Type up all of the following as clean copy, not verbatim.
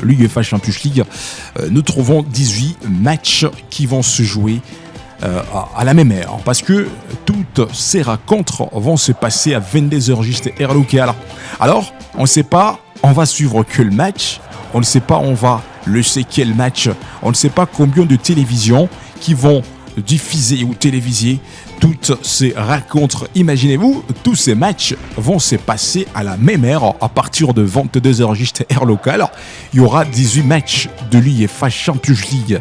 l'UEFA Champions League, nous trouvons 18 matchs qui vont se jouer à la même heure, parce que toutes ces rencontres vont se passer à 22h juste heure locale. Alors, on ne sait pas, on va suivre quel match, on ne sait pas, on va le sait quel match, on ne sait pas combien de télévisions qui vont diffuser ou téléviser toutes ces rencontres. Imaginez-vous, tous ces matchs vont se passer à la même heure à partir de 22h juste heure locale. Il y aura 18 matchs de l'UEFA Champions League.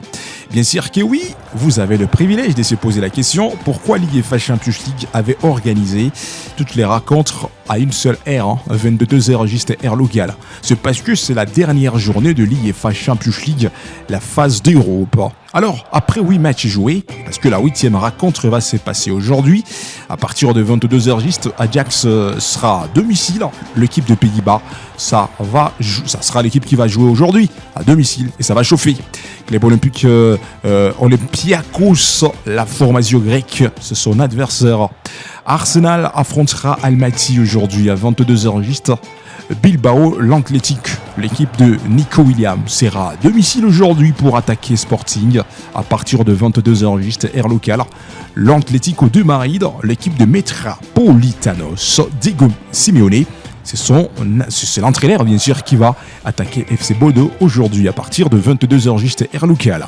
Bien sûr que oui, vous avez le privilège de se poser la question pourquoi l'UEFA Champions League avait organisé toutes les rencontres à une seule heure, 22h juste heure locale. C'est parce que c'est la dernière journée de l'UEFA Champions League, la phase d'Europe. Alors, après 8 matchs joués, parce que la 8e rencontre va se passer aujourd'hui, à partir de 22h juste, Ajax sera à domicile. L'équipe de Pays-Bas, ça sera l'équipe qui va jouer aujourd'hui à domicile et ça va chauffer. Club olympique Olympiakos, la formation grecque, c'est son adversaire. Arsenal affrontera Almaty aujourd'hui à 22h juste. Bilbao, l'Athletic, l'équipe de Nico Williams, sera à domicile aujourd'hui pour attaquer Sporting à partir de 22h juste heure locale. L'Atlético de Madrid, l'équipe de Metropolitanos, Diego Simeone, c'est l'entraîneur bien sûr qui va attaquer FC Bodo aujourd'hui à partir de 22h juste heure locale.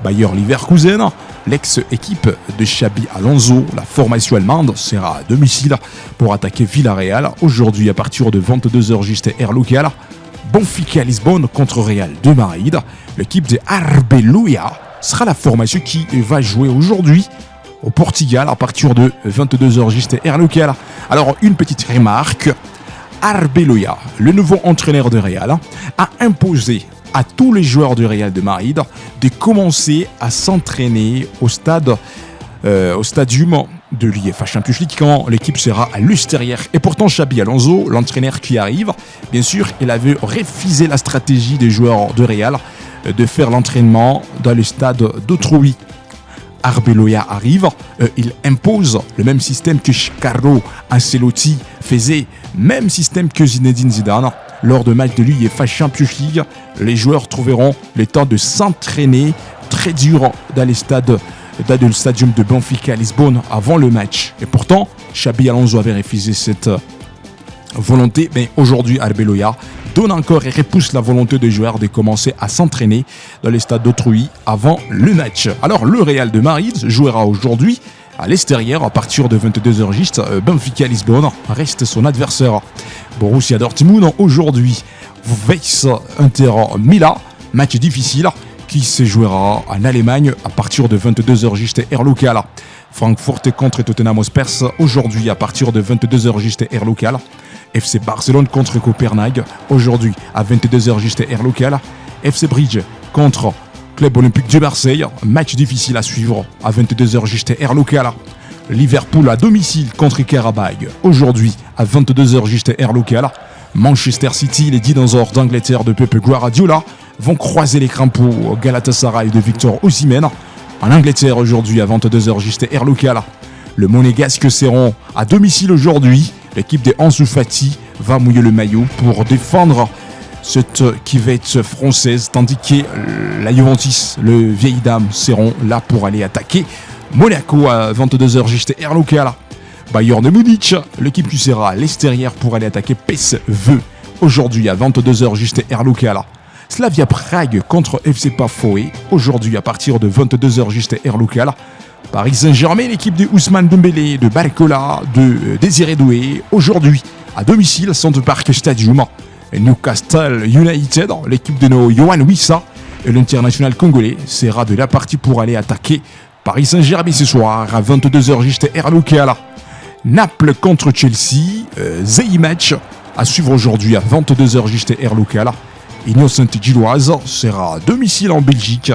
Bayer Leverkusen, l'ex-équipe de Xabi Alonso, la formation allemande, sera à domicile pour attaquer Villarreal aujourd'hui à partir de 22h juste heure locale. Benfica Lisbonne contre Real de Madrid, l'équipe de Arbeloa sera la formation qui va jouer aujourd'hui au Portugal à partir de 22h juste heure locale. Alors une petite remarque. Arbeloa, le nouveau entraîneur de Real, a imposé à tous les joueurs de Real de Madrid de commencer à s'entraîner au stadium de l'UEFA Champions League quand l'équipe sera à l'extérieur. Et pourtant, Xabi Alonso, l'entraîneur qui arrive, bien sûr, il avait refusé la stratégie des joueurs de Real de faire l'entraînement dans le stade d'autrui. Arbeloa arrive, il impose le même système que Carlo Ancelotti faisait, même système que Zinedine Zidane. Lors de matchs de l'UEFA Champions League, les joueurs trouveront le temps de s'entraîner très dur dans le stadium de Benfica Lisbonne avant le match. Et pourtant, Xabi Alonso avait refusé cette volonté, mais aujourd'hui Arbeloa donne encore et repousse la volonté des joueurs de commencer à s'entraîner dans les stades d'autrui avant le match. Alors le Real de Madrid jouera aujourd'hui à l'extérieur à partir de 22h juste. Benfica Lisbonne reste son adversaire. Borussia Dortmund aujourd'hui vs Inter Milan, match difficile qui se jouera en Allemagne à partir de 22h juste heure locale. Francfort contre Tottenham Hotspur aujourd'hui à partir de 22h juste heure locale. FC Barcelone contre Copenhague aujourd'hui à 22h juste heure locale. FC Bridge contre Club Olympique de Marseille, match difficile à suivre à 22h juste heure locale. Liverpool à domicile contre Karabag aujourd'hui à 22h juste heure locale. Manchester City, les dinosaures d'Angleterre de Pep Guardiola vont croiser les crampons Galatasaray de Victor Osimhen en Angleterre aujourd'hui à 22h juste heure locale. Le Monégasque seront à domicile aujourd'hui. L'équipe de Ansu Fati va mouiller le maillot pour défendre cette cuvette française, tandis que la Juventus, le vieille dame, seront là pour aller attaquer Monaco à 22h juste heure locale. Bayern de Munich, l'équipe qui sera à l'extérieur pour aller attaquer PSV aujourd'hui à 22h juste heure locale. Slavia Prague contre FC Pafoué aujourd'hui à partir de 22h juste heure locale. Paris Saint-Germain, l'équipe de Ousmane Dembélé, de Barcola, de Désiré Doué, aujourd'hui à domicile, Centre Park Stadium. Newcastle United, l'équipe de Yohan Wissa et l'international congolais sera de la partie pour aller attaquer Paris Saint-Germain ce soir à 22h juste heure locale. Naples contre Chelsea, Zay match à suivre aujourd'hui à 22h juste heure locale. Union Sainte-Gilloise sera à domicile en Belgique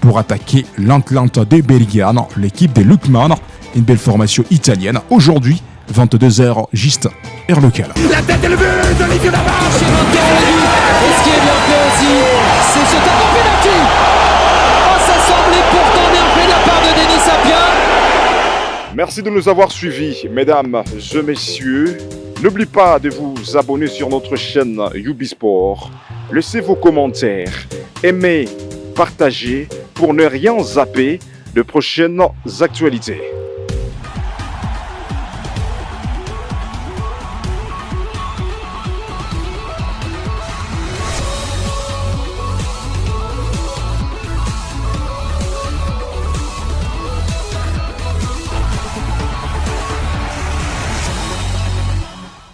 pour attaquer l'Atlanta de Bergame, l'équipe des Lukman, une belle formation italienne. Aujourd'hui, 22h juste heure locale. La tête et le but d'Olivier Navarre. Et ce qui est bien fait aussi, c'est ce tableau penalty. Oh, ça semblait pourtant bien fait de la part de Denis Sapien. Merci de nous avoir suivis, mesdames et messieurs. N'oubliez pas de vous abonner sur notre chaîne Ubisport. Laissez vos commentaires, aimez, partagez pour ne rien zapper de prochaines actualités.